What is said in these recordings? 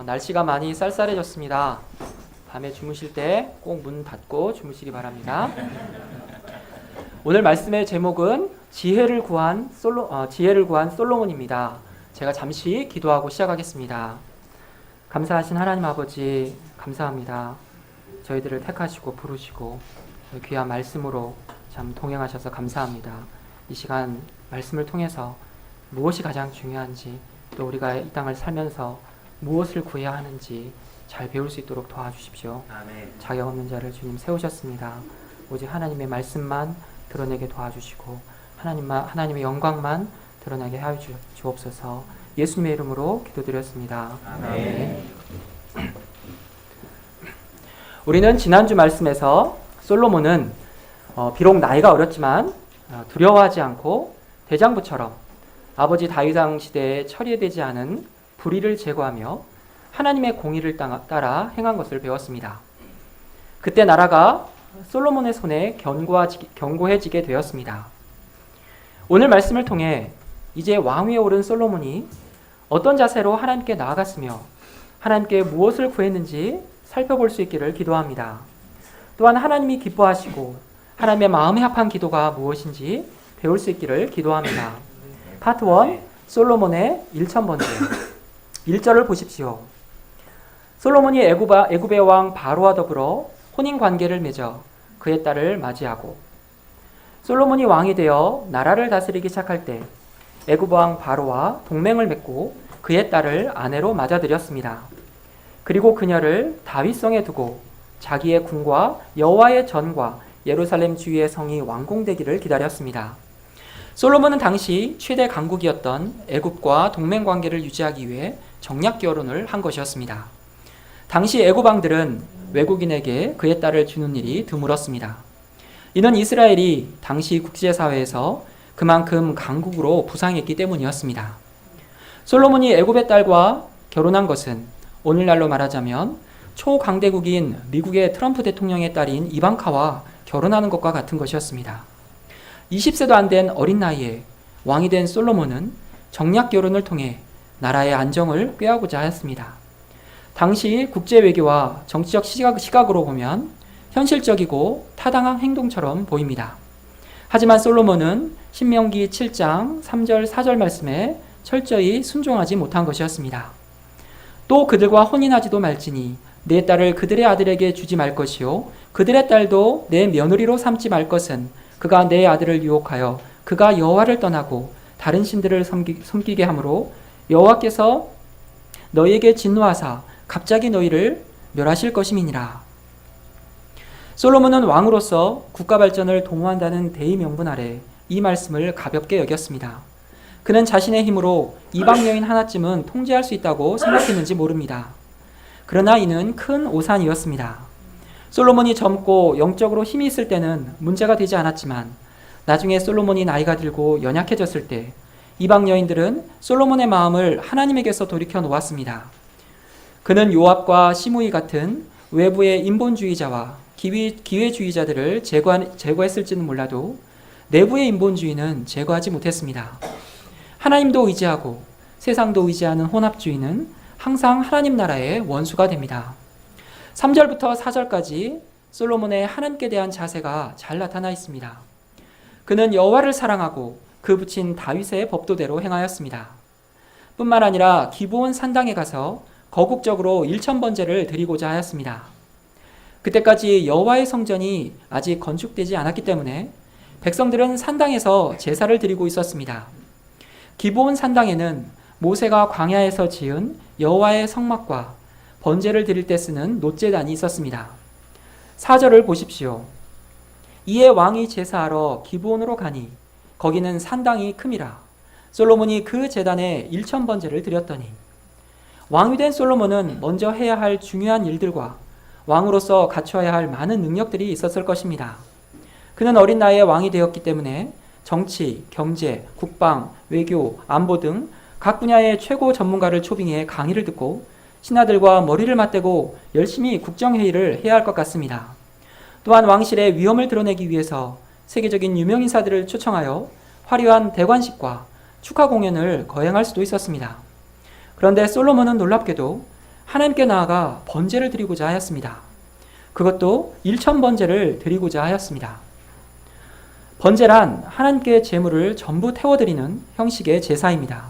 날씨가 많이 쌀쌀해졌습니다. 밤에 주무실 때 꼭 문 닫고 주무시기 바랍니다. 오늘 말씀의 제목은 지혜를 구한 솔로몬입니다. 제가 잠시 기도하고 시작하겠습니다. 감사하신 하나님 아버지, 감사합니다. 저희들을 택하시고 부르시고 귀한 말씀으로 참 동행하셔서 감사합니다. 이 시간 말씀을 통해서 무엇이 가장 중요한지, 또 우리가 이 땅을 살면서 무엇을 구해야 하는지 잘 배울 수 있도록 도와주십시오. 아멘. 자격 없는 자를 주님 세우셨습니다. 오직 하나님의 말씀만 드러내게 도와주시고 하나님의 영광만 드러나게 하여 주옵소서. 예수님의 이름으로 기도드렸습니다. 아멘. 우리는 지난주 말씀에서 솔로몬은 비록 나이가 어렸지만 두려워하지 않고 대장부처럼 아버지 다윗 왕 시대에 처리되지 않은 불의를 제거하며 하나님의 공의를 따라 행한 것을 배웠습니다. 그때 나라가 솔로몬의 손에 견고해지게 되었습니다. 오늘 말씀을 통해 이제 왕위에 오른 솔로몬이 어떤 자세로 하나님께 나아갔으며 하나님께 무엇을 구했는지 살펴볼 수 있기를 기도합니다. 또한 하나님이 기뻐하시고 하나님의 마음에 합한 기도가 무엇인지 배울 수 있기를 기도합니다. 파트 1, 솔로몬의 1000번째. 1절을 보십시오. 솔로몬이 애굽의 왕 바로와 더불어 혼인관계를 맺어 그의 딸을 맞이하고, 솔로몬이 왕이 되어 나라를 다스리기 시작할 때 애굽 왕 바로와 동맹을 맺고 그의 딸을 아내로 맞아들였습니다. 그리고 그녀를 다윗성에 두고 자기의 궁과 여호와의 전과 예루살렘 주위의 성이 완공되기를 기다렸습니다. 솔로몬은 당시 최대 강국이었던 애굽과 동맹 관계를 유지하기 위해 정략 결혼을 한 것이었습니다. 당시 애굽 왕들은 외국인에게 그의 딸을 주는 일이 드물었습니다. 이는 이스라엘이 당시 국제사회에서 그만큼 강국으로 부상했기 때문이었습니다. 솔로몬이 애굽의 딸과 결혼한 것은 오늘날로 말하자면 초강대국인 미국의 트럼프 대통령의 딸인 이방카와 결혼하는 것과 같은 것이었습니다. 20세도 안 된 어린 나이에 왕이 된 솔로몬은 정략 결혼을 통해 나라의 안정을 꾀하고자 하였습니다. 당시 국제 외교와 정치적 시각으로 보면 현실적이고 타당한 행동처럼 보입니다. 하지만 솔로몬은 신명기 7장 3절 4절 말씀에 철저히 순종하지 못한 것이었습니다. 또 그들과 혼인하지도 말지니 내 딸을 그들의 아들에게 주지 말 것이요 그들의 딸도 내 며느리로 삼지 말 것은 그가 내 아들을 유혹하여 그가 여호와를 떠나고 다른 신들을 섬기게 하므로 여호와께서 너희에게 진노하사 갑자기 너희를 멸하실 것임이니라. 솔로몬은 왕으로서 국가 발전을 도모한다는 대의 명분 아래 이 말씀을 가볍게 여겼습니다. 그는 자신의 힘으로 이방 여인 하나쯤은 통제할 수 있다고 생각했는지 모릅니다. 그러나 이는 큰 오산이었습니다. 솔로몬이 젊고 영적으로 힘이 있을 때는 문제가 되지 않았지만 나중에 솔로몬이 나이가 들고 연약해졌을 때 이방 여인들은 솔로몬의 마음을 하나님에게서 돌이켜 놓았습니다. 그는 요압과 시므이 같은 외부의 인본주의자와 기회주의자들을 제거했을지는 몰라도 내부의 인본주의는 제거하지 못했습니다. 하나님도 의지하고 세상도 의지하는 혼합주의는 항상 하나님 나라의 원수가 됩니다. 3절부터 4절까지 솔로몬의 하나님께 대한 자세가 잘 나타나 있습니다. 그는 여호와를 사랑하고 그 붙인 다윗의 법도대로 행하였습니다. 뿐만 아니라 기브온 산당에 가서 거국적으로 1000번제를 드리고자 하였습니다. 그때까지 여호와의 성전이 아직 건축되지 않았기 때문에 백성들은 산당에서 제사를 드리고 있었습니다. 기브온 산당에는 모세가 광야에서 지은 여호와의 성막과 번제를 드릴 때 쓰는 놋제단이 있었습니다. 4절을 보십시오. 이에 왕이 제사하러 기브온으로 가니 거기는 산당이 큼이라. 솔로몬이 그 제단에 1000번제를 드렸더니, 왕이 된 솔로몬은 먼저 해야 할 중요한 일들과 왕으로서 갖춰야 할 많은 능력들이 있었을 것입니다. 그는 어린 나이에 왕이 되었기 때문에 정치, 경제, 국방, 외교, 안보 등 각 분야의 최고 전문가를 초빙해 강의를 듣고 신하들과 머리를 맞대고 열심히 국정회의를 해야 할 것 같습니다. 또한 왕실의 위엄을 드러내기 위해서 세계적인 유명인사들을 초청하여 화려한 대관식과 축하 공연을 거행할 수도 있었습니다. 그런데 솔로몬은 놀랍게도 하나님께 나아가 번제를 드리고자 하였습니다. 그것도 1000번제를 드리고자 하였습니다. 번제란 하나님께 제물을 전부 태워드리는 형식의 제사입니다.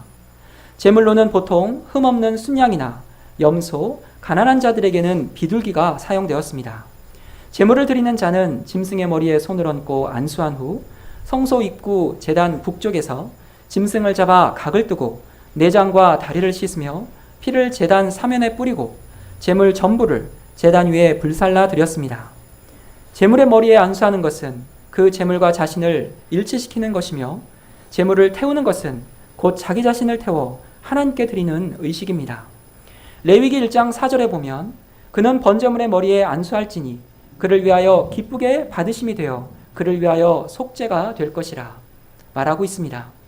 제물로는 보통 흠없는 순양이나 염소, 가난한 자들에게는 비둘기가 사용되었습니다. 제물을 드리는 자는 짐승의 머리에 손을 얹고 안수한 후 성소 입구 제단 북쪽에서 짐승을 잡아 각을 뜨고 내장과 다리를 씻으며 피를 제단 사면에 뿌리고 제물 전부를 제단 위에 불살라 드렸습니다. 제물의 머리에 안수하는 것은 그 제물과 자신을 일치시키는 것이며 제물을 태우는 것은 곧 자기 자신을 태워 하나님께 드리는 의식입니다. 레위기 1장 4절에 보면 그는 번제물의 머리에 안수할지니 그를 위하여 기쁘게 받으심이 되어 그를 위하여 속죄가 될 것이라 말하고 있습니다.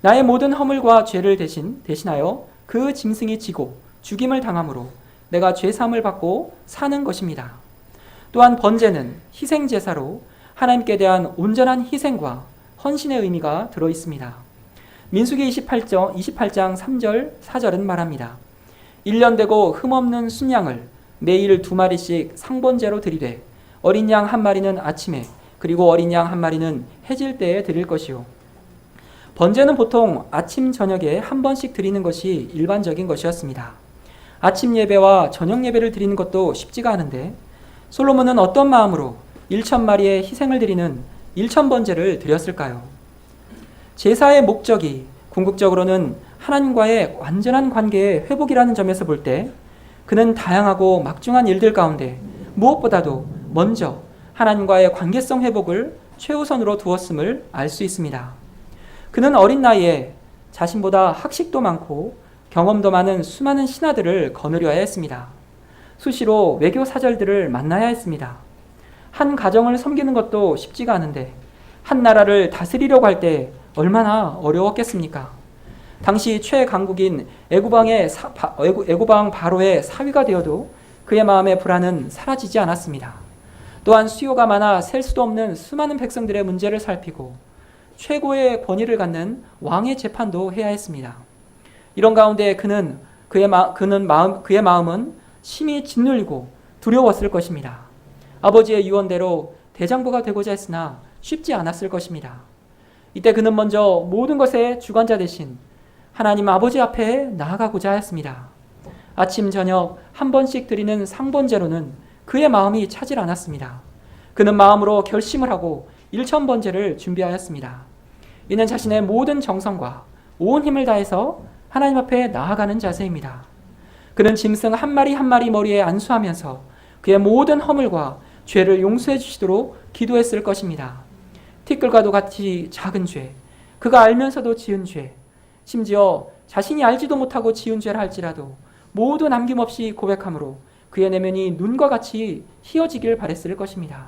나의 모든 허물과 죄를 대신하여 그 짐승이 지고 죽임을 당함으로 내가 죄사함을 받고 사는 것입니다. 또한 번제는 희생제사로 하나님께 대한 온전한 희생과 헌신의 의미가 들어있습니다. 민수기 28장 3절 4절은 말합니다. 1년 되고 흠없는 순양을 매일 2마리씩 상번제로 드리되 어린 양 1마리는 아침에 그리고 어린 양 1마리는 해질 때에 드릴 것이요. 번제는 보통 아침 저녁에 한 번씩 드리는 것이 일반적인 것이었습니다. 아침 예배와 저녁 예배를 드리는 것도 쉽지가 않은데 솔로몬은 어떤 마음으로 1000마리의 희생을 드리는 1000번제를 드렸을까요? 제사의 목적이 궁극적으로는 하나님과의 완전한 관계의 회복이라는 점에서 볼 때 그는 다양하고 막중한 일들 가운데 무엇보다도 먼저 하나님과의 관계성 회복을 최우선으로 두었음을 알 수 있습니다. 그는 어린 나이에 자신보다 학식도 많고 경험도 많은 수많은 신하들을 거느려야 했습니다. 수시로 외교 사절들을 만나야 했습니다. 한 가정을 섬기는 것도 쉽지가 않은데 한 나라를 다스리려고 할 때 얼마나 어려웠겠습니까? 당시 최강국인 애고방 바로의 사위가 되어도 그의 마음의 불안은 사라지지 않았습니다. 또한 수요가 많아 셀 수도 없는 수많은 백성들의 문제를 살피고 최고의 권위를 갖는 왕의 재판도 해야 했습니다. 이런 가운데 그의 마음은 심히 짓눌리고 두려웠을 것입니다. 아버지의 유언대로 대장부가 되고자 했으나 쉽지 않았을 것입니다. 이때 그는 먼저 모든 것의 주관자 대신 하나님 아버지 앞에 나아가고자 하였습니다. 아침 저녁 한 번씩 드리는 상번제로는 그의 마음이 차질 않았습니다. 그는 마음으로 결심을 하고 1000번제를 준비하였습니다. 이는 자신의 모든 정성과 온 힘을 다해서 하나님 앞에 나아가는 자세입니다. 그는 짐승 한 마리 한 마리 머리에 안수하면서 그의 모든 허물과 죄를 용서해 주시도록 기도했을 것입니다. 티끌과도 같이 작은 죄, 그가 알면서도 지은 죄, 심지어 자신이 알지도 못하고 지은 죄라 할지라도 모두 남김없이 고백함으로 그의 내면이 눈과 같이 희어지길 바랬을 것입니다.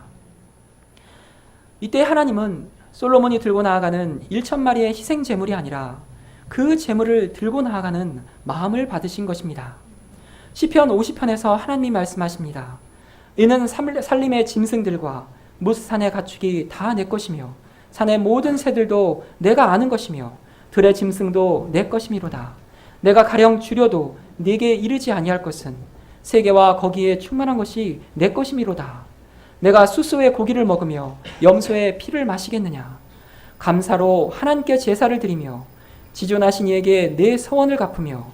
이때 하나님은 솔로몬이 들고 나아가는 1000마리의 희생 제물이 아니라 그 제물을 들고 나아가는 마음을 받으신 것입니다. 시편 50편에서 하나님이 말씀하십니다. 이는 산림의 짐승들과 무스산의 가축이 다 내 것이며 산의 모든 새들도 내가 아는 것이며 들의 짐승도 내 것이미로다. 내가 가령 줄여도 네게 이르지 아니할 것은 세계와 거기에 충만한 것이 내 것이미로다. 내가 수소의 고기를 먹으며 염소의 피를 마시겠느냐. 감사로 하나님께 제사를 드리며 지존하신 이에게 내 서원을 갚으며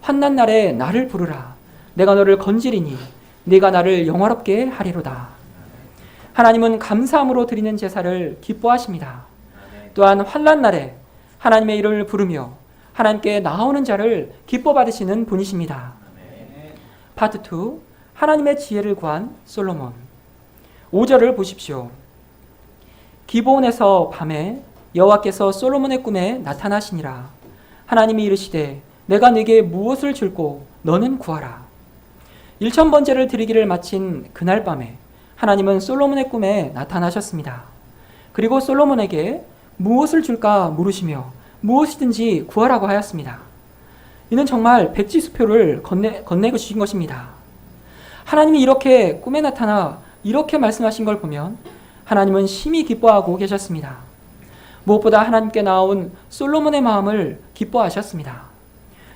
환난 날에 나를 부르라. 내가 너를 건지리니 네가 나를 영화롭게 하리로다. 하나님은 감사함으로 드리는 제사를 기뻐하십니다. 또한 환난 날에 하나님의 이름을 부르며 하나님께 나오는 자를 기뻐 받으시는 분이십니다. 파트 2, 하나님의 지혜를 구한 솔로몬. 5절을 보십시오. 기브온에서 밤에 여호와께서 솔로몬의 꿈에 나타나시니라. 하나님이 이르시되 내가 네게 무엇을 줄고 너는 구하라. 1000번제를 드리기를 마친 그날 밤에 하나님은 솔로몬의 꿈에 나타나셨습니다. 그리고 솔로몬에게 무엇을 줄까 물으시며 무엇이든지 구하라고 하였습니다. 이는 정말 백지수표를 건네고 주신 것입니다. 하나님이 이렇게 꿈에 나타나 이렇게 말씀하신 걸 보면 하나님은 심히 기뻐하고 계셨습니다. 무엇보다 하나님께 나온 솔로몬의 마음을 기뻐하셨습니다.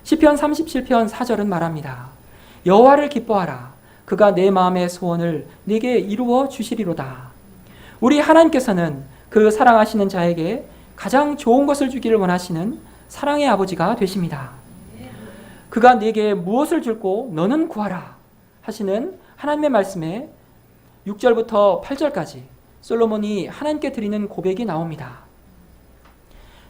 시편 37편 4절은 말합니다. 여호와를 기뻐하라. 그가 내 마음의 소원을 내게 이루어 주시리로다. 우리 하나님께서는 그 사랑하시는 자에게 가장 좋은 것을 주기를 원하시는 사랑의 아버지가 되십니다. 그가 네게 무엇을 줄고 너는 구하라 하시는 하나님의 말씀에 6절부터 8절까지 솔로몬이 하나님께 드리는 고백이 나옵니다.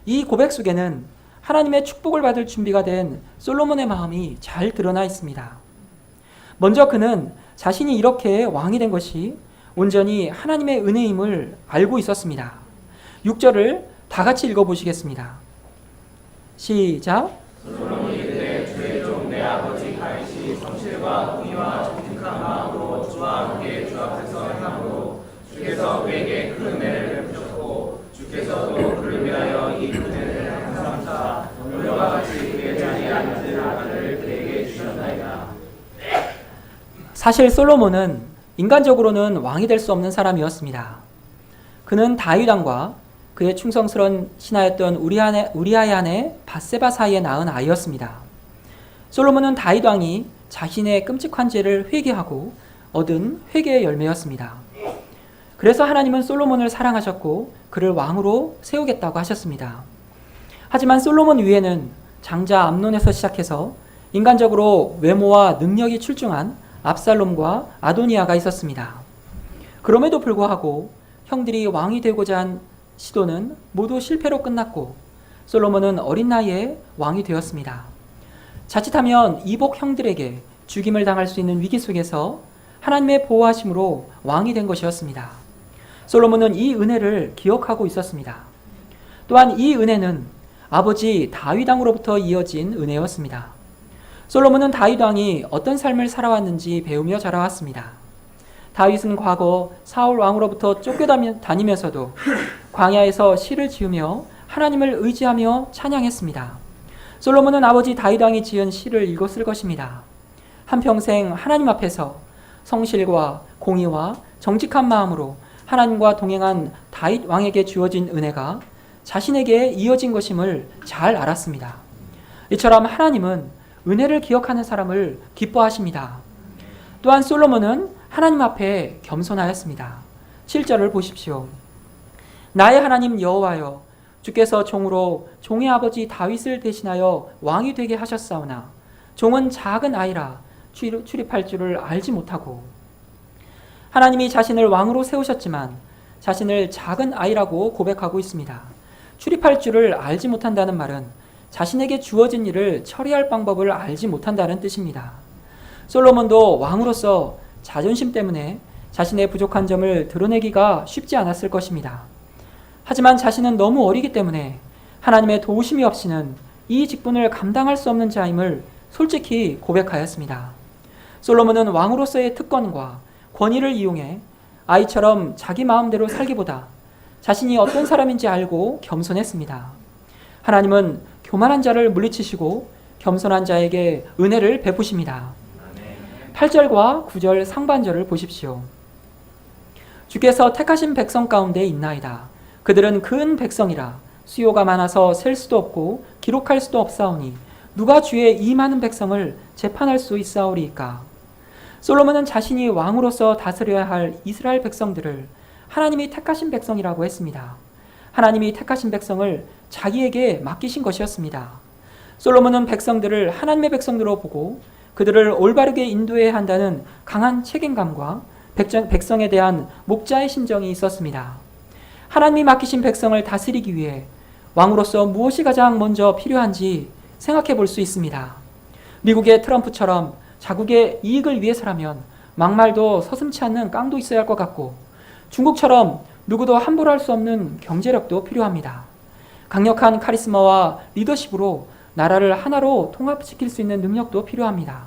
이 고백 속에는 하나님의 축복을 받을 준비가 된 솔로몬의 마음이 잘 드러나 있습니다. 먼저 그는 자신이 이렇게 왕이 된 것이 온전히 하나님의 은혜임을 알고 있었습니다. 6절을 다 같이 읽어보시겠습니다. 시작. 솔로몬이 그때 주의 종 내 아버지 다윗이 성실과 공의와 정직한 마음으로 주와 함께 주 앞에서 행함으로 주께서 그에게 큰 은혜를 베푸셨고 주께서도 그를 위하여 이 큰 은혜를 항상 다 오늘과 같이 그의 자리에 앉을 아들을 그에게 주셨나이다. 사실 솔로몬은 인간적으로는 왕이 될 수 없는 사람이었습니다. 그는 다윗 왕과 그의 충성스러운 신하였던 우리아의 아내 밧세바 사이에 낳은 아이였습니다. 솔로몬은 다윗 왕이 자신의 끔찍한 죄를 회개하고 얻은 회개의 열매였습니다. 그래서 하나님은 솔로몬을 사랑하셨고 그를 왕으로 세우겠다고 하셨습니다. 하지만 솔로몬 위에는 장자 암논에서 시작해서 인간적으로 외모와 능력이 출중한 압살롬과 아도니아가 있었습니다. 그럼에도 불구하고 형들이 왕이 되고자 한 시도는 모두 실패로 끝났고 솔로몬은 어린 나이에 왕이 되었습니다. 자칫하면 이복 형들에게 죽임을 당할 수 있는 위기 속에서 하나님의 보호하심으로 왕이 된 것이었습니다. 솔로몬은 이 은혜를 기억하고 있었습니다. 또한 이 은혜는 아버지 다윗 왕으로부터 이어진 은혜였습니다. 솔로몬은 다윗 왕이 어떤 삶을 살아왔는지 배우며 자라왔습니다. 다윗은 과거 사울 왕으로부터 쫓겨다니면서도 광야에서 시를 지으며 하나님을 의지하며 찬양했습니다. 솔로몬은 아버지 다윗 왕이 지은 시를 읽었을 것입니다. 한평생 하나님 앞에서 성실과 공의와 정직한 마음으로 하나님과 동행한 다윗 왕에게 주어진 은혜가 자신에게 이어진 것임을 잘 알았습니다. 이처럼 하나님은 은혜를 기억하는 사람을 기뻐하십니다. 또한 솔로몬은 하나님 앞에 겸손하였습니다. 7절을 보십시오. 나의 하나님 여호와여, 주께서 종으로 종의 아버지 다윗을 대신하여 왕이 되게 하셨사오나 종은 작은 아이라 출입할 줄을 알지 못하고. 하나님이 자신을 왕으로 세우셨지만 자신을 작은 아이라고 고백하고 있습니다. 출입할 줄을 알지 못한다는 말은 자신에게 주어진 일을 처리할 방법을 알지 못한다는 뜻입니다. 솔로몬도 왕으로서 자존심 때문에 자신의 부족한 점을 드러내기가 쉽지 않았을 것입니다. 하지만 자신은 너무 어리기 때문에 하나님의 도우심이 없이는 이 직분을 감당할 수 없는 자임을 솔직히 고백하였습니다. 솔로몬은 왕으로서의 특권과 권위를 이용해 아이처럼 자기 마음대로 살기보다 자신이 어떤 사람인지 알고 겸손했습니다. 하나님은 교만한 자를 물리치시고 겸손한 자에게 은혜를 베푸십니다. 8절과 9절 상반절을 보십시오. 주께서 택하신 백성 가운데 있나이다. 그들은 큰 백성이라 수요가 많아서 셀 수도 없고 기록할 수도 없사오니 누가 주의 이 많은 백성을 재판할 수 있사오리이까. 솔로몬은 자신이 왕으로서 다스려야 할 이스라엘 백성들을 하나님이 택하신 백성이라고 했습니다. 하나님이 택하신 백성을 자기에게 맡기신 것이었습니다. 솔로몬은 백성들을 하나님의 백성으로 보고 그들을 올바르게 인도해야 한다는 강한 책임감과 백성에 대한 목자의 심정이 있었습니다. 하나님이 맡기신 백성을 다스리기 위해 왕으로서 무엇이 가장 먼저 필요한지 생각해 볼 수 있습니다. 미국의 트럼프처럼 자국의 이익을 위해서라면 막말도 서슴지 않는 깡도 있어야 할 것 같고, 중국처럼 누구도 함부로 할 수 없는 경제력도 필요합니다. 강력한 카리스마와 리더십으로 나라를 하나로 통합시킬 수 있는 능력도 필요합니다.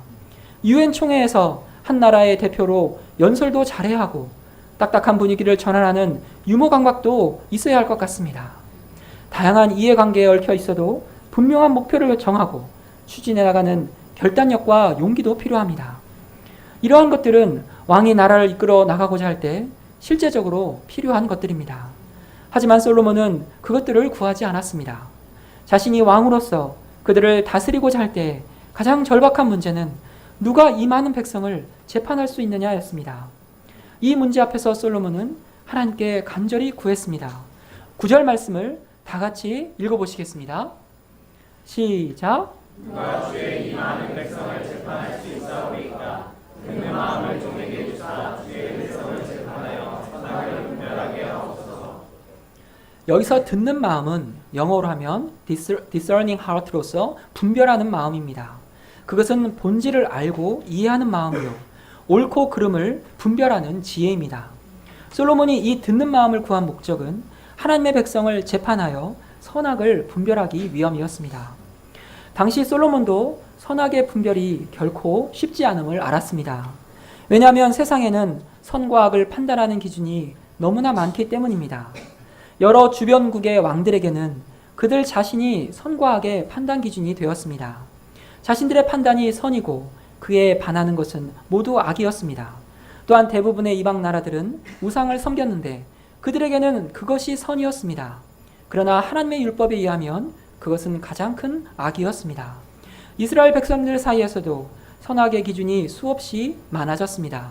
UN 총회에서 한 나라의 대표로 연설도 잘해야 하고 딱딱한 분위기를 전환하는 유머 감각도 있어야 할 것 같습니다. 다양한 이해관계에 얽혀 있어도 분명한 목표를 정하고 추진해 나가는 결단력과 용기도 필요합니다. 이러한 것들은 왕이 나라를 이끌어 나가고자 할 때 실제적으로 필요한 것들입니다. 하지만 솔로몬은 그것들을 구하지 않았습니다. 자신이 왕으로서 그들을 다스리고자 할 때 가장 절박한 문제는 누가 이 많은 백성을 재판할 수 있느냐였습니다. 이 문제 앞에서 솔로몬은 하나님께 간절히 구했습니다. 9절 말씀을 다 같이 읽어보시겠습니다. 시작. 누가 주의 이 많은 백성을 재판할 수 있사오리이까. 그 마음을 종에게 주사 주의 백성을 재판하여 선악을 분별하게 하옵소서. 여기서 듣는 마음은 영어로 하면 discerning heart로서 분별하는 마음입니다. 그것은 본질을 알고 이해하는 마음이요, 옳고 그름을 분별하는 지혜입니다. 솔로몬이 이 듣는 마음을 구한 목적은 하나님의 백성을 재판하여 선악을 분별하기 위함이었습니다. 당시 솔로몬도 선악의 분별이 결코 쉽지 않음을 알았습니다. 왜냐하면 세상에는 선과 악을 판단하는 기준이 너무나 많기 때문입니다. 여러 주변국의 왕들에게는 그들 자신이 선과 악의 판단 기준이 되었습니다. 자신들의 판단이 선이고 그에 반하는 것은 모두 악이었습니다. 또한 대부분의 이방 나라들은 우상을 섬겼는데 그들에게는 그것이 선이었습니다. 그러나 하나님의 율법에 의하면 그것은 가장 큰 악이었습니다. 이스라엘 백성들 사이에서도 선악의 기준이 수없이 많아졌습니다.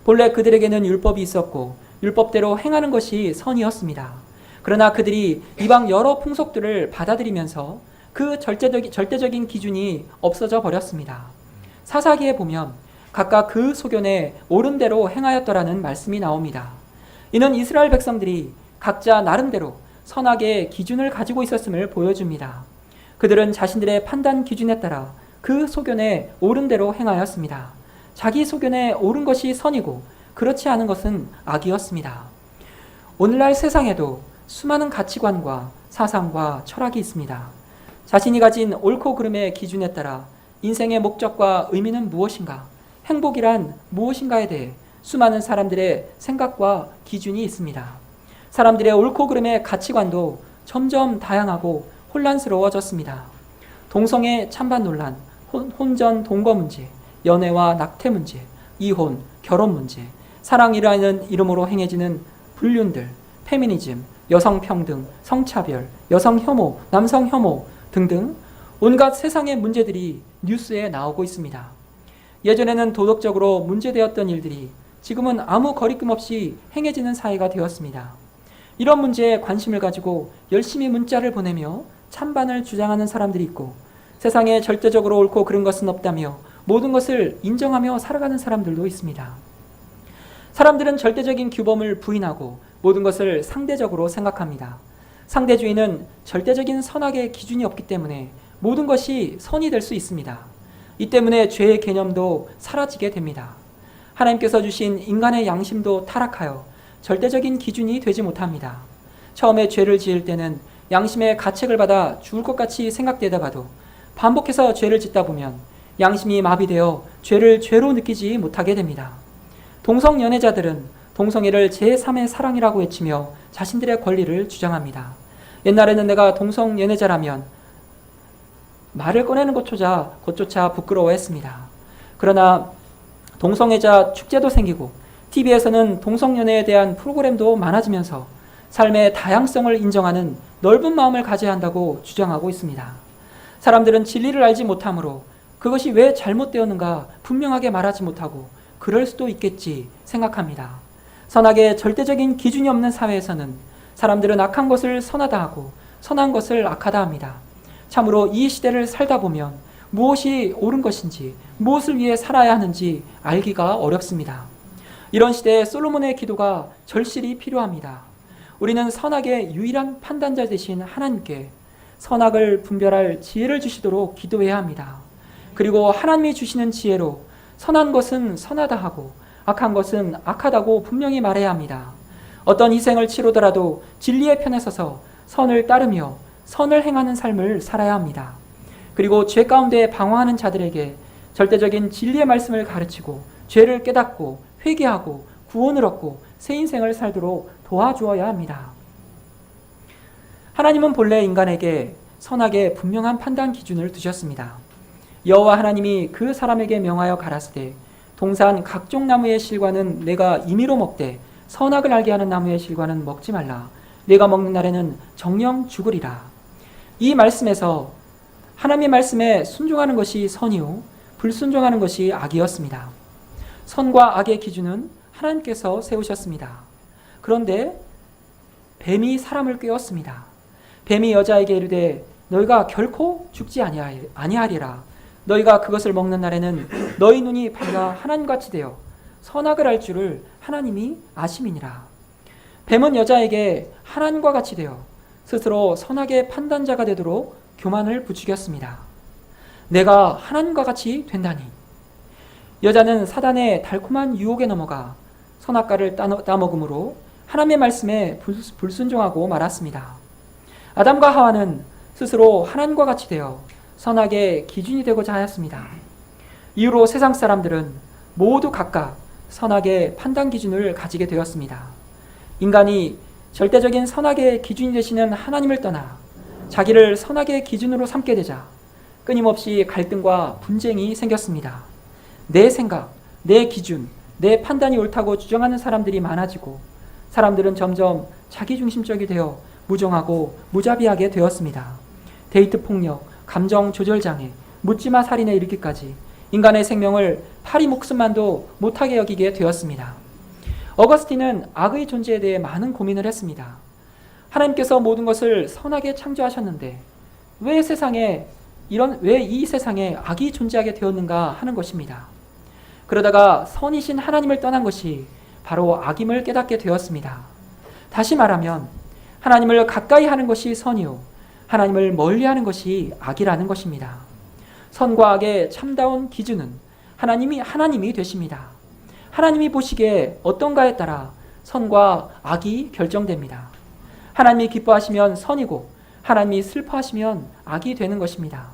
본래 그들에게는 율법이 있었고 율법대로 행하는 것이 선이었습니다. 그러나 그들이 이방 여러 풍속들을 받아들이면서 그 절대적인 기준이 없어져 버렸습니다. 사사기에 보면 각각 그 소견에 옳은 대로 행하였더라는 말씀이 나옵니다. 이는 이스라엘 백성들이 각자 나름대로 선악의 기준을 가지고 있었음을 보여줍니다. 그들은 자신들의 판단 기준에 따라 그 소견에 옳은 대로 행하였습니다. 자기 소견에 옳은 것이 선이고 그렇지 않은 것은 악이었습니다. 오늘날 세상에도 수많은 가치관과 사상과 철학이 있습니다. 자신이 가진 옳고 그름의 기준에 따라 인생의 목적과 의미는 무엇인가, 행복이란 무엇인가에 대해 수많은 사람들의 생각과 기준이 있습니다. 사람들의 옳고 그름의 가치관도 점점 다양하고 혼란스러워졌습니다. 동성애 찬반 논란, 혼전 동거 문제, 연애와 낙태 문제, 이혼, 결혼 문제, 사랑이라는 이름으로 행해지는 불륜들, 페미니즘, 여성 평등, 성차별, 여성 혐오, 남성 혐오 등등 온갖 세상의 문제들이 뉴스에 나오고 있습니다. 예전에는 도덕적으로 문제되었던 일들이 지금은 아무 거리낌 없이 행해지는 사회가 되었습니다. 이런 문제에 관심을 가지고 열심히 문자를 보내며 찬반을 주장하는 사람들이 있고, 세상에 절대적으로 옳고 그른 것은 없다며 모든 것을 인정하며 살아가는 사람들도 있습니다. 사람들은 절대적인 규범을 부인하고 모든 것을 상대적으로 생각합니다. 상대주의는 절대적인 선악의 기준이 없기 때문에 모든 것이 선이 될 수 있습니다. 이 때문에 죄의 개념도 사라지게 됩니다. 하나님께서 주신 인간의 양심도 타락하여 절대적인 기준이 되지 못합니다. 처음에 죄를 지을 때는 양심의 가책을 받아 죽을 것 같이 생각되다가도 반복해서 죄를 짓다 보면 양심이 마비되어 죄를 죄로 느끼지 못하게 됩니다. 동성 연애자들은 동성애를 제3의 사랑이라고 외치며 자신들의 권리를 주장합니다. 옛날에는 내가 동성 연애자라면 말을 꺼내는 것조차 부끄러워했습니다. 그러나 동성애자 축제도 생기고 TV에서는 동성연애에 대한 프로그램도 많아지면서 삶의 다양성을 인정하는 넓은 마음을 가져야 한다고 주장하고 있습니다. 사람들은 진리를 알지 못하므로 그것이 왜 잘못되었는가 분명하게 말하지 못하고 그럴 수도 있겠지 생각합니다. 선악의 절대적인 기준이 없는 사회에서는 사람들은 악한 것을 선하다 하고 선한 것을 악하다 합니다. 참으로 이 시대를 살다 보면 무엇이 옳은 것인지, 무엇을 위해 살아야 하는지 알기가 어렵습니다. 이런 시대에 솔로몬의 기도가 절실히 필요합니다. 우리는 선악의 유일한 판단자 되신 하나님께 선악을 분별할 지혜를 주시도록 기도해야 합니다. 그리고 하나님이 주시는 지혜로 선한 것은 선하다 하고 악한 것은 악하다고 분명히 말해야 합니다. 어떤 희생을 치르더라도 진리의 편에 서서 선을 따르며 선을 행하는 삶을 살아야 합니다. 그리고 죄 가운데 방황하는 자들에게 절대적인 진리의 말씀을 가르치고 죄를 깨닫고 회개하고 구원을 얻고 새 인생을 살도록 도와주어야 합니다. 하나님은 본래 인간에게 선악의 분명한 판단 기준을 두셨습니다. 여호와 하나님이 그 사람에게 명하여 가라사대 동산 각종 나무의 실과는 내가 임의로 먹되 선악을 알게 하는 나무의 실과는 먹지 말라. 내가 먹는 날에는 정령 죽으리라. 이 말씀에서 하나님의 말씀에 순종하는 것이 선이요 불순종하는 것이 악이었습니다. 선과 악의 기준은 하나님께서 세우셨습니다. 그런데 뱀이 사람을 꾀었습니다. 뱀이 여자에게 이르되 너희가 결코 죽지 아니하리라. 너희가 그것을 먹는 날에는 너희 눈이 밝아 하나님같이 되어 선악을 알 줄을 하나님이 아심이니라. 뱀은 여자에게 하나님과 같이 되어 스스로 선악의 판단자가 되도록 교만을 부추겼습니다. 내가 하나님과 같이 된다니. 여자는 사단의 달콤한 유혹에 넘어가 선악과를 따먹음으로 하나님의 말씀에 불순종하고 말았습니다. 아담과 하와는 스스로 하나님과 같이 되어 선악의 기준이 되고자 하였습니다. 이후로 세상 사람들은 모두 각각 선악의 판단 기준을 가지게 되었습니다. 인간이 절대적인 선악의 기준이 되시는 하나님을 떠나 자기를 선악의 기준으로 삼게 되자 끊임없이 갈등과 분쟁이 생겼습니다. 내 생각, 내 기준, 내 판단이 옳다고 주장하는 사람들이 많아지고 사람들은 점점 자기중심적이 되어 무정하고 무자비하게 되었습니다. 데이트 폭력, 감정 조절장애, 묻지마 살인에 이르기까지 인간의 생명을 파리 목숨만도 못하게 여기게 되었습니다. 어거스틴은 악의 존재에 대해 많은 고민을 했습니다. 하나님께서 모든 것을 선하게 창조하셨는데 왜 이 세상에 악이 존재하게 되었는가 하는 것입니다. 그러다가 선이신 하나님을 떠난 것이 바로 악임을 깨닫게 되었습니다. 다시 말하면 하나님을 가까이 하는 것이 선이요 하나님을 멀리하는 것이 악이라는 것입니다. 선과 악의 참다운 기준은 하나님이 되십니다. 하나님이 보시기에 어떤가에 따라 선과 악이 결정됩니다. 하나님이 기뻐하시면 선이고 하나님이 슬퍼하시면 악이 되는 것입니다.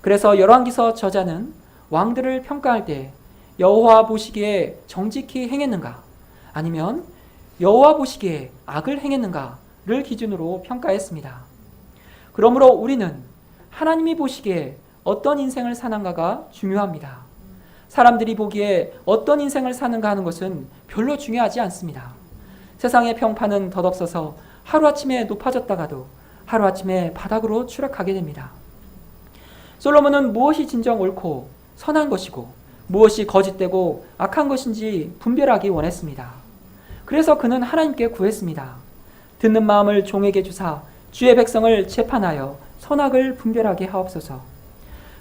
그래서 열왕기서 저자는 왕들을 평가할 때 여호와 보시기에 정직히 행했는가 아니면 여호와 보시기에 악을 행했는가를 기준으로 평가했습니다. 그러므로 우리는 하나님이 보시기에 어떤 인생을 사는가가 중요합니다. 사람들이 보기에 어떤 인생을 사는가 하는 것은 별로 중요하지 않습니다. 세상의 평판은 덧없어서 하루아침에 높아졌다가도 하루아침에 바닥으로 추락하게 됩니다. 솔로몬은 무엇이 진정 옳고 선한 것이고 무엇이 거짓되고 악한 것인지 분별하기 원했습니다. 그래서 그는 하나님께 구했습니다. 듣는 마음을 종에게 주사 주의 백성을 재판하여 선악을 분별하게 하옵소서.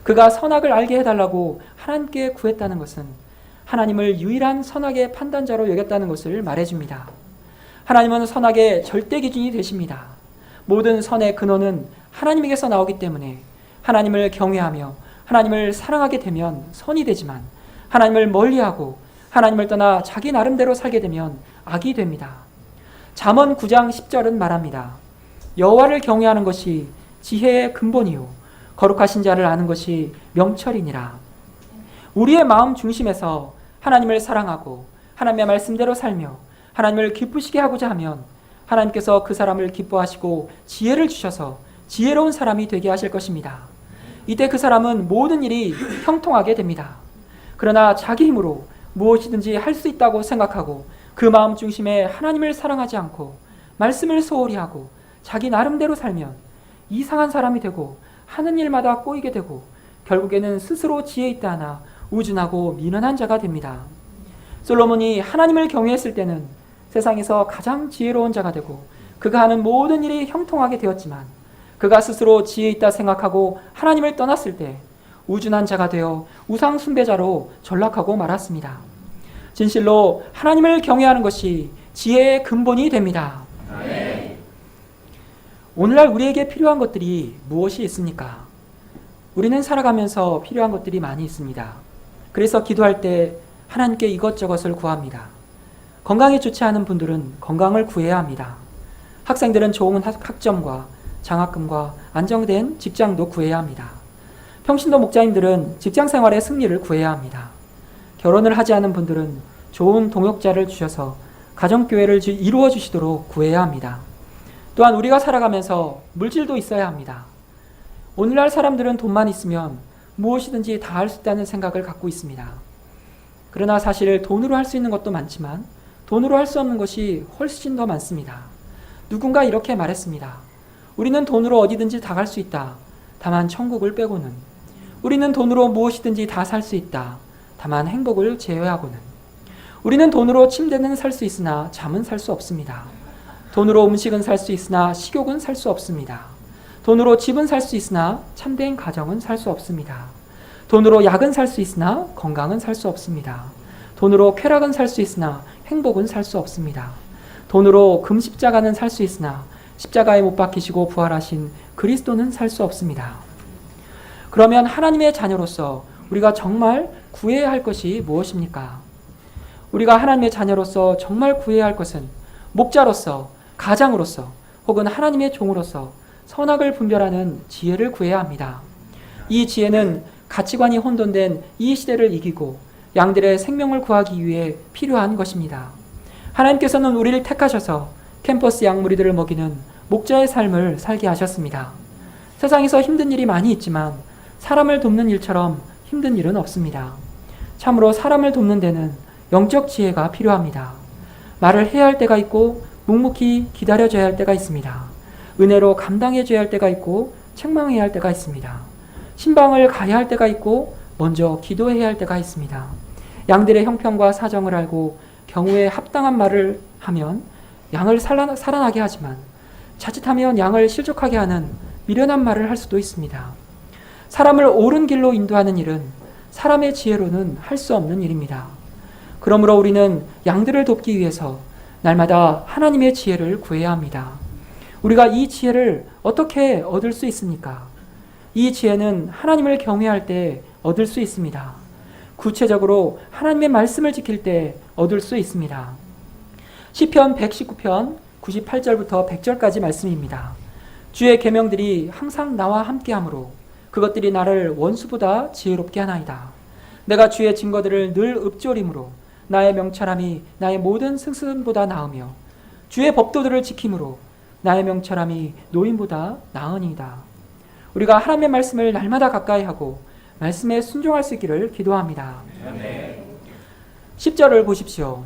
그가 선악을 알게 해달라고 하나님께 구했다는 것은 하나님을 유일한 선악의 판단자로 여겼다는 것을 말해줍니다. 하나님은 선악의 절대 기준이 되십니다. 모든 선의 근원은 하나님에게서 나오기 때문에 하나님을 경외하며 하나님을 사랑하게 되면 선이 되지만 하나님을 멀리하고 하나님을 떠나 자기 나름대로 살게 되면 악이 됩니다. 잠언 9장 10절은 말합니다. 여호와를 경외하는 것이 지혜의 근본이요 거룩하신 자를 아는 것이 명철이니라. 우리의 마음 중심에서 하나님을 사랑하고 하나님의 말씀대로 살며 하나님을 기쁘시게 하고자 하면 하나님께서 그 사람을 기뻐하시고 지혜를 주셔서 지혜로운 사람이 되게 하실 것입니다. 이때 그 사람은 모든 일이 형통하게 됩니다. 그러나 자기 힘으로 무엇이든지 할 수 있다고 생각하고 그 마음 중심에 하나님을 사랑하지 않고 말씀을 소홀히 하고 자기 나름대로 살면 이상한 사람이 되고 하는 일마다 꼬이게 되고 결국에는 스스로 지혜 있다 하나 우준하고 미련한 자가 됩니다. 솔로몬이 하나님을 경외했을 때는 세상에서 가장 지혜로운 자가 되고 그가 하는 모든 일이 형통하게 되었지만 그가 스스로 지혜 있다 생각하고 하나님을 떠났을 때 우준한 자가 되어 우상 숭배자로 전락하고 말았습니다. 진실로 하나님을 경외하는 것이 지혜의 근본이 됩니다. 아멘. 오늘날 우리에게 필요한 것들이 무엇이 있습니까? 우리는 살아가면서 필요한 것들이 많이 있습니다. 그래서 기도할 때 하나님께 이것저것을 구합니다. 건강이 좋지 않은 분들은 건강을 구해야 합니다. 학생들은 좋은 학점과 장학금과 안정된 직장도 구해야 합니다. 평신도 목자님들은 직장 생활의 승리를 구해야 합니다. 결혼을 하지 않은 분들은 좋은 동역자를 주셔서 가정교회를 이루어 주시도록 구해야 합니다. 또한 우리가 살아가면서 물질도 있어야 합니다. 오늘날 사람들은 돈만 있으면 무엇이든지 다 할 수 있다는 생각을 갖고 있습니다. 그러나 사실 돈으로 할 수 있는 것도 많지만 돈으로 할 수 없는 것이 훨씬 더 많습니다. 누군가 이렇게 말했습니다. 우리는 돈으로 어디든지 다 갈 수 있다. 다만 천국을 빼고는. 우리는 돈으로 무엇이든지 다 살 수 있다. 다만 행복을 제외하고는. 우리는 돈으로 침대는 살 수 있으나 잠은 살 수 없습니다. 돈으로 음식은 살 수 있으나 식욕은 살 수 없습니다. 돈으로 집은 살 수 있으나 참된 가정은 살 수 없습니다. 돈으로 약은 살 수 있으나 건강은 살 수 없습니다. 돈으로 쾌락은 살 수 있으나 행복은 살 수 없습니다. 돈으로 금십자가는 살 수 있으나 십자가에 못 박히시고 부활하신 그리스도는 살 수 없습니다. 그러면 하나님의 자녀로서 우리가 정말 구해야 할 것이 무엇입니까? 우리가 하나님의 자녀로서 정말 구해야 할 것은 목자로서, 가장으로서, 혹은 하나님의 종으로서 선악을 분별하는 지혜를 구해야 합니다. 이 지혜는 가치관이 혼돈된 이 시대를 이기고 양들의 생명을 구하기 위해 필요한 것입니다. 하나님께서는 우리를 택하셔서 캠퍼스 양무리들을 먹이는 목자의 삶을 살게 하셨습니다. 세상에서 힘든 일이 많이 있지만 사람을 돕는 일처럼 힘든 일은 없습니다. 참으로 사람을 돕는 데는 영적 지혜가 필요합니다. 말을 해야 할 때가 있고 묵묵히 기다려줘야 할 때가 있습니다. 은혜로 감당해줘야 할 때가 있고 책망해야 할 때가 있습니다. 신방을 가야 할 때가 있고 먼저 기도해야 할 때가 있습니다. 양들의 형편과 사정을 알고 경우에 합당한 말을 하면 양을 살아나게 하지만 자칫하면 양을 실족하게 하는 미련한 말을 할 수도 있습니다. 사람을 옳은 길로 인도하는 일은 사람의 지혜로는 할 수 없는 일입니다. 그러므로 우리는 양들을 돕기 위해서 날마다 하나님의 지혜를 구해야 합니다. 우리가 이 지혜를 어떻게 얻을 수 있습니까? 이 지혜는 하나님을 경외할 때 얻을 수 있습니다. 구체적으로 하나님의 말씀을 지킬 때 얻을 수 있습니다. 시편 119편 98절부터 100절까지 말씀입니다. 주의 계명들이 항상 나와 함께하므로 그것들이 나를 원수보다 지혜롭게 하나이다. 내가 주의 증거들을 늘 읊조림으로 나의 명철함이 나의 모든 승승보다 나으며 주의 법도들을 지킴으로 나의 명철함이 노인보다 나으니이다. 우리가 하나님의 말씀을 날마다 가까이 하고 말씀에 순종할 수 있기를 기도합니다. 10절을 보십시오.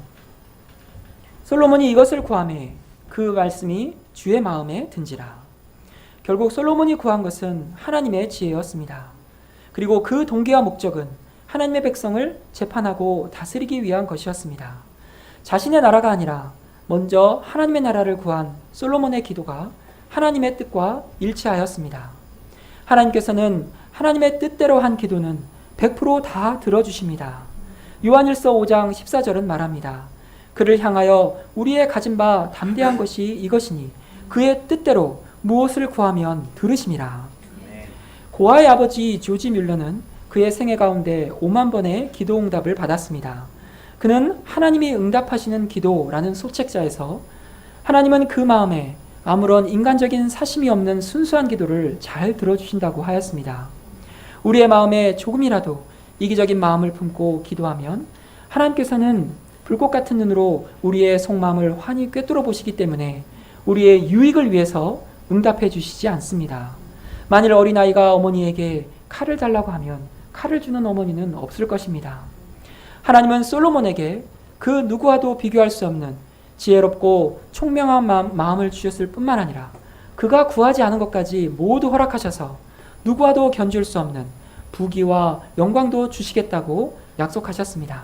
솔로몬이 이것을 구하매 그 말씀이 주의 마음에 든지라. 결국 솔로몬이 구한 것은 하나님의 지혜였습니다. 그리고 그 동기와 목적은 하나님의 백성을 재판하고 다스리기 위한 것이었습니다. 자신의 나라가 아니라 먼저 하나님의 나라를 구한 솔로몬의 기도가 하나님의 뜻과 일치하였습니다. 하나님께서는 하나님의 뜻대로 한 기도는 100% 다 들어주십니다. 요한일서 5장 14절은 말합니다. 그를 향하여 우리의 가진 바 담대한 것이 이것이니 그의 뜻대로 무엇을 구하면 들으심이라. 고아의 아버지 조지 뮬러는 그의 생애 가운데 5만 번의 기도 응답을 받았습니다. 그는 하나님이 응답하시는 기도라는 소책자에서 하나님은 그 마음에 아무런 인간적인 사심이 없는 순수한 기도를 잘 들어주신다고 하였습니다. 우리의 마음에 조금이라도 이기적인 마음을 품고 기도하면 하나님께서는 불꽃 같은 눈으로 우리의 속마음을 환히 꿰뚫어 보시기 때문에 우리의 유익을 위해서 응답해 주시지 않습니다. 만일 어린아이가 어머니에게 칼을 달라고 하면 칼을 주는 어머니는 없을 것입니다. 하나님은 솔로몬에게 그 누구와도 비교할 수 없는 지혜롭고 총명한 마음을 주셨을 뿐만 아니라 그가 구하지 않은 것까지 모두 허락하셔서 누구와도 견줄 수 없는 부귀와 영광도 주시겠다고 약속하셨습니다.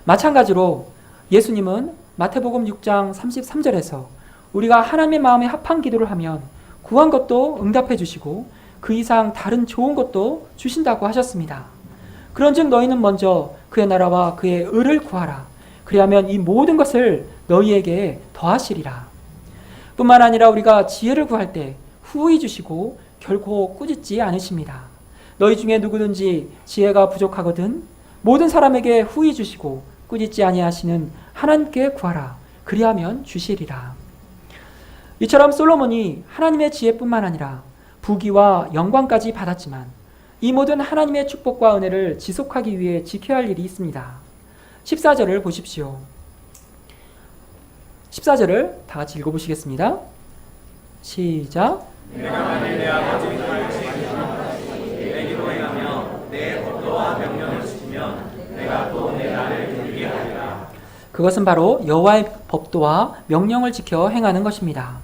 마찬가지로 예수님은 마태복음 6장 33절에서 우리가 하나님의 마음에 합한 기도를 하면 구한 것도 응답해 주시고 그 이상 다른 좋은 것도 주신다고 하셨습니다. 그런즉 너희는 먼저 그의 나라와 그의 의를 구하라. 그리하면 이 모든 것을 너희에게 더하시리라. 뿐만 아니라 우리가 지혜를 구할 때 후히 주시고 결코 꾸짖지 않으십니다. 너희 중에 누구든지 지혜가 부족하거든 모든 사람에게 후히 주시고 꾸짖지 아니하시는 하나님께 구하라. 그리하면 주시리라. 이처럼 솔로몬이 하나님의 지혜뿐만 아니라 부귀와 영광까지 받았지만 이 모든 하나님의 축복과 은혜를 지속하기 위해 지켜야 할 일이 있습니다. 14절을 보십시오. 14절을 다 같이 읽어보시겠습니다. 시작. 내가 만일 내 아버지 내 기도 행하며 내 법도와 명령을 지키면 내가 또 내 나를 기쁘게 하리라. 그것은 바로 여호와의 법도와 명령을 지켜 행하는 것입니다.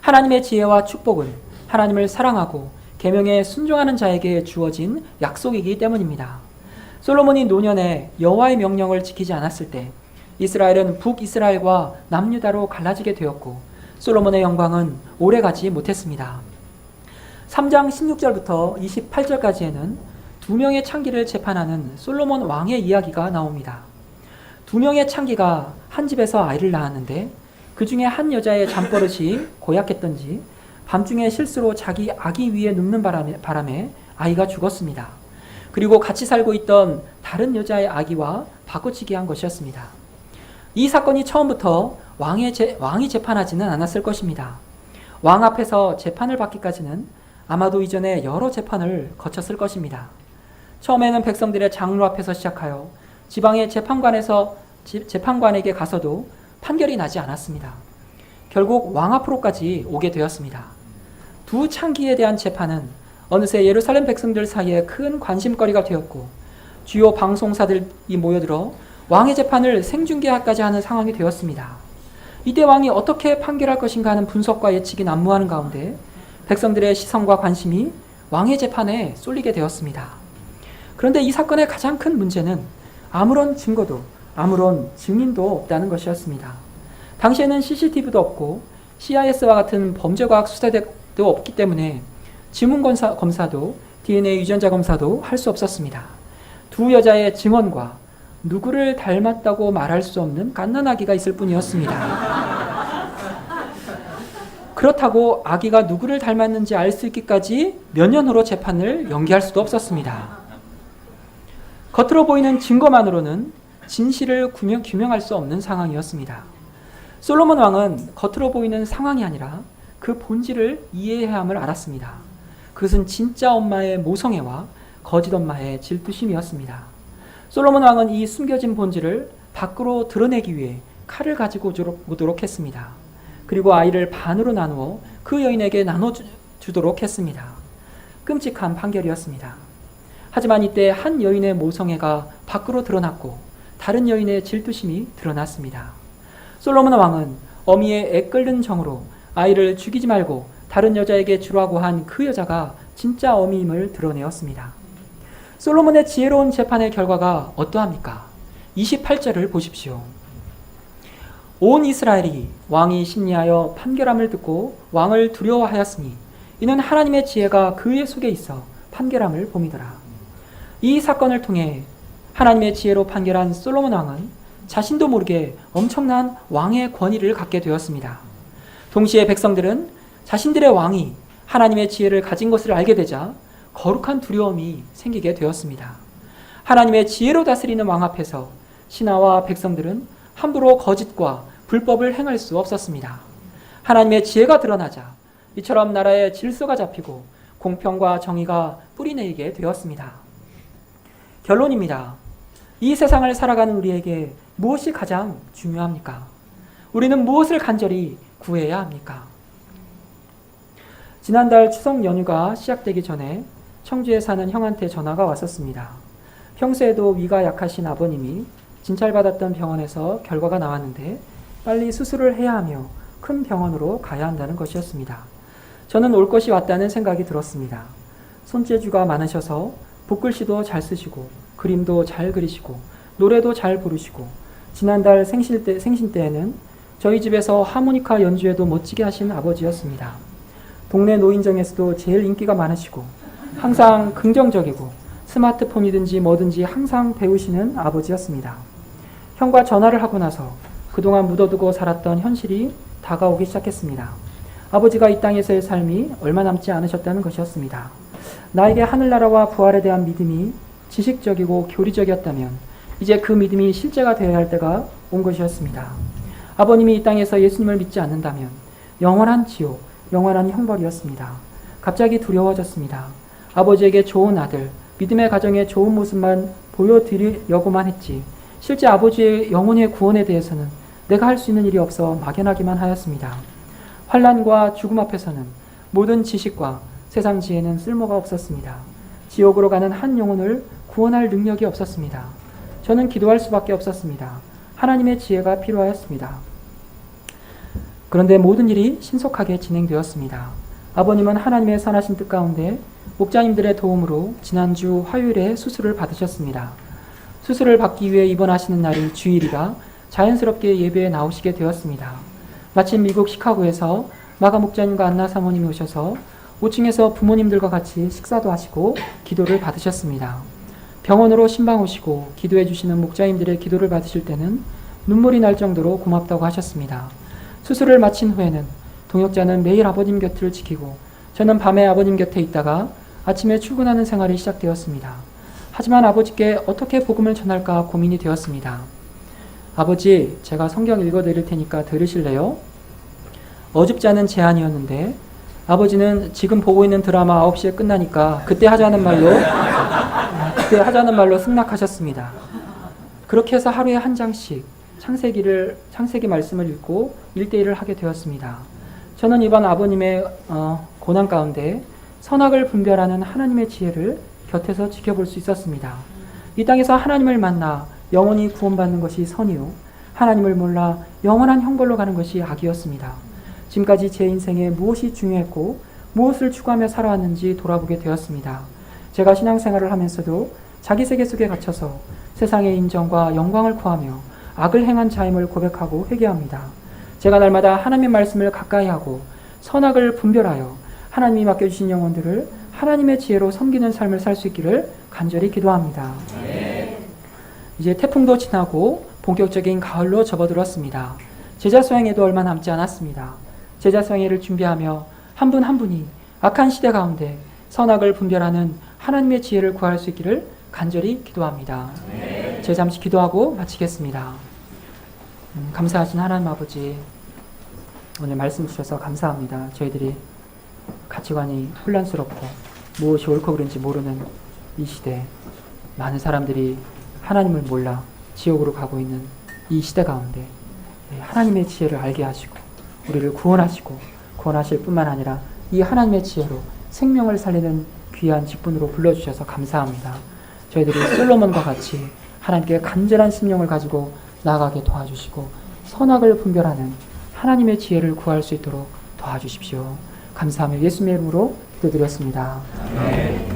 하나님의 지혜와 축복은 하나님을 사랑하고 계명에 순종하는 자에게 주어진 약속이기 때문입니다. 솔로몬이 노년에 여호와의 명령을 지키지 않았을 때 이스라엘은 북이스라엘과 남유다로 갈라지게 되었고 솔로몬의 영광은 오래가지 못했습니다. 3장 16절부터 28절까지에는 두 명의 창기를 재판하는 솔로몬 왕의 이야기가 나옵니다. 두 명의 창기가 한 집에서 아이를 낳았는데 그 중에 한 여자의 잠버릇이 고약했던지 밤중에 실수로 자기 아기 위에 눕는 바람에 아이가 죽었습니다. 그리고 같이 살고 있던 다른 여자의 아기와 바꿔치기 한 것이었습니다. 이 사건이 처음부터 왕이 재판하지는 않았을 것입니다. 왕 앞에서 재판을 받기까지는 아마도 이전에 여러 재판을 거쳤을 것입니다. 처음에는 백성들의 장로 앞에서 시작하여 지방의 재판관에게 가서도 판결이 나지 않았습니다. 결국 왕 앞으로까지 오게 되었습니다. 두 창기에 대한 재판은 어느새 예루살렘 백성들 사이에 큰 관심거리가 되었고 주요 방송사들이 모여들어 왕의 재판을 생중계하까지 하는 상황이 되었습니다. 이때 왕이 어떻게 판결할 것인가 하는 분석과 예측이 난무하는 가운데 백성들의 시선과 관심이 왕의 재판에 쏠리게 되었습니다. 그런데 이 사건의 가장 큰 문제는 아무런 증거도 아무런 증인도 없다는 것이었습니다. 당시에는 CCTV도 없고 CIS와 같은 범죄과학 수사대도 없기 때문에 지문 검사도 DNA 유전자 검사도 할 수 없었습니다. 두 여자의 증언과 누구를 닮았다고 말할 수 없는 갓난아기가 있을 뿐이었습니다. 그렇다고 아기가 누구를 닮았는지 알 수 있기까지 몇 년 후로 재판을 연기할 수도 없었습니다. 겉으로 보이는 증거만으로는 진실을 규명할 수 없는 상황이었습니다. 솔로몬 왕은 겉으로 보이는 상황이 아니라 그 본질을 이해해야 함을 알았습니다. 그것은 진짜 엄마의 모성애와 거짓 엄마의 질투심이었습니다. 솔로몬 왕은 이 숨겨진 본질을 밖으로 드러내기 위해 칼을 가지고 오도록 했습니다. 그리고 아이를 반으로 나누어 그 여인에게 나눠주도록 했습니다. 끔찍한 판결이었습니다. 하지만 이때 한 여인의 모성애가 밖으로 드러났고 다른 여인의 질투심이 드러났습니다. 솔로몬 왕은 어미의 애끓는 정으로 아이를 죽이지 말고 다른 여자에게 주라고 한 그 여자가 진짜 어미임을 드러내었습니다. 솔로몬의 지혜로운 재판의 결과가 어떠합니까? 28절을 보십시오. 온 이스라엘이 왕이 심리하여 판결함을 듣고 왕을 두려워하였으니 이는 하나님의 지혜가 그의 속에 있어 판결함을 봄이더라. 이 사건을 통해 하나님의 지혜로 판결한 솔로몬 왕은 자신도 모르게 엄청난 왕의 권위를 갖게 되었습니다. 동시에 백성들은 자신들의 왕이 하나님의 지혜를 가진 것을 알게 되자 거룩한 두려움이 생기게 되었습니다. 하나님의 지혜로 다스리는 왕 앞에서 신하와 백성들은 함부로 거짓과 불법을 행할 수 없었습니다. 하나님의 지혜가 드러나자 이처럼 나라의 질서가 잡히고 공평과 정의가 뿌리내리게 되었습니다. 결론입니다. 이 세상을 살아가는 우리에게 무엇이 가장 중요합니까? 우리는 무엇을 간절히 구해야 합니까? 지난달 추석 연휴가 시작되기 전에 청주에 사는 형한테 전화가 왔었습니다. 평소에도 위가 약하신 아버님이 진찰받았던 병원에서 결과가 나왔는데 빨리 수술을 해야 하며 큰 병원으로 가야 한다는 것이었습니다. 저는 올 것이 왔다는 생각이 들었습니다. 손재주가 많으셔서 붓글씨도 잘 쓰시고 그림도 잘 그리시고 노래도 잘 부르시고 지난달 생신 때에는 저희 집에서 하모니카 연주회도 멋지게 하신 아버지였습니다. 동네 노인정에서도 제일 인기가 많으시고 항상 긍정적이고 스마트폰이든지 뭐든지 항상 배우시는 아버지였습니다. 형과 전화를 하고 나서 그동안 묻어두고 살았던 현실이 다가오기 시작했습니다. 아버지가 이 땅에서의 삶이 얼마 남지 않으셨다는 것이었습니다. 나에게 하늘나라와 부활에 대한 믿음이 지식적이고 교리적이었다면 이제 그 믿음이 실제가 되어야 할 때가 온 것이었습니다. 아버님이 이 땅에서 예수님을 믿지 않는다면 영원한 지옥, 영원한 형벌이었습니다. 갑자기 두려워졌습니다. 아버지에게 좋은 아들, 믿음의 가정의 좋은 모습만 보여드리려고만 했지 실제 아버지의 영혼의 구원에 대해서는 내가 할 수 있는 일이 없어 막연하기만 하였습니다. 환난과 죽음 앞에서는 모든 지식과 세상 지혜는 쓸모가 없었습니다. 지옥으로 가는 한 영혼을 구원할 능력이 없었습니다. 저는 기도할 수밖에 없었습니다. 하나님의 지혜가 필요하였습니다. 그런데 모든 일이 신속하게 진행되었습니다. 아버님은 하나님의 선하신 뜻 가운데 목자님들의 도움으로 지난주 화요일에 수술을 받으셨습니다. 수술을 받기 위해 입원하시는 날이 주일이라 자연스럽게 예배에 나오시게 되었습니다. 마침 미국 시카고에서 마가 목자님과 안나 사모님이 오셔서 5층에서 부모님들과 같이 식사도 하시고 기도를 받으셨습니다. 병원으로 신방 오시고 기도해 주시는 목자님들의 기도를 받으실 때는 눈물이 날 정도로 고맙다고 하셨습니다. 수술을 마친 후에는 동역자는 매일 아버님 곁을 지키고 저는 밤에 아버님 곁에 있다가 아침에 출근하는 생활이 시작되었습니다. 하지만 아버지께 어떻게 복음을 전할까 고민이 되었습니다. 아버지, 제가 성경 읽어드릴 테니까 들으실래요? 어줍지 않은 제안이었는데 아버지는 지금 보고 있는 드라마 9시에 끝나니까 그때 하자는 말로 승낙하셨습니다. 그렇게 해서 하루에 한 장씩 창세기 말씀을 읽고 1대1을 하게 되었습니다. 저는 이번 아버님의 고난 가운데 선악을 분별하는 하나님의 지혜를 곁에서 지켜볼 수 있었습니다. 이 땅에서 하나님을 만나 영원히 구원받는 것이 선이요, 하나님을 몰라 영원한 형벌로 가는 것이 악이었습니다. 지금까지 제 인생에 무엇이 중요했고 무엇을 추구하며 살아왔는지 돌아보게 되었습니다. 제가 신앙생활을 하면서도 자기 세계 속에 갇혀서 세상의 인정과 영광을 구하며 악을 행한 자임을 고백하고 회개합니다. 제가 날마다 하나님의 말씀을 가까이 하고 선악을 분별하여 하나님이 맡겨주신 영혼들을 하나님의 지혜로 섬기는 삶을 살 수 있기를 간절히 기도합니다. 이제 태풍도 지나고 본격적인 가을로 접어들었습니다. 제자 수행에도 얼마 남지 않았습니다. 제자 수행회를 준비하며 한 분 한 분이 악한 시대 가운데 선악을 분별하는 하나님의 지혜를 구할 수 있기를 간절히 기도합니다. 제가 잠시 기도하고 마치겠습니다. 감사하신 하나님 아버지, 오늘 말씀 주셔서 감사합니다. 저희들이 가치관이 혼란스럽고 무엇이 옳고 그른지 모르는 이 시대, 많은 사람들이 하나님을 몰라 지옥으로 가고 있는 이 시대 가운데 하나님의 지혜를 알게 하시고 우리를 구원하실 뿐만 아니라 이 하나님의 지혜로 생명을 살리는 귀한 직분으로 불러주셔서 감사합니다. 저희들이 솔로몬과 같이 하나님께 간절한 심령을 가지고 나아가게 도와주시고 선악을 분별하는 하나님의 지혜를 구할 수 있도록 도와주십시오. 감사하며 예수님의 이름으로 기도드렸습니다. 아멘.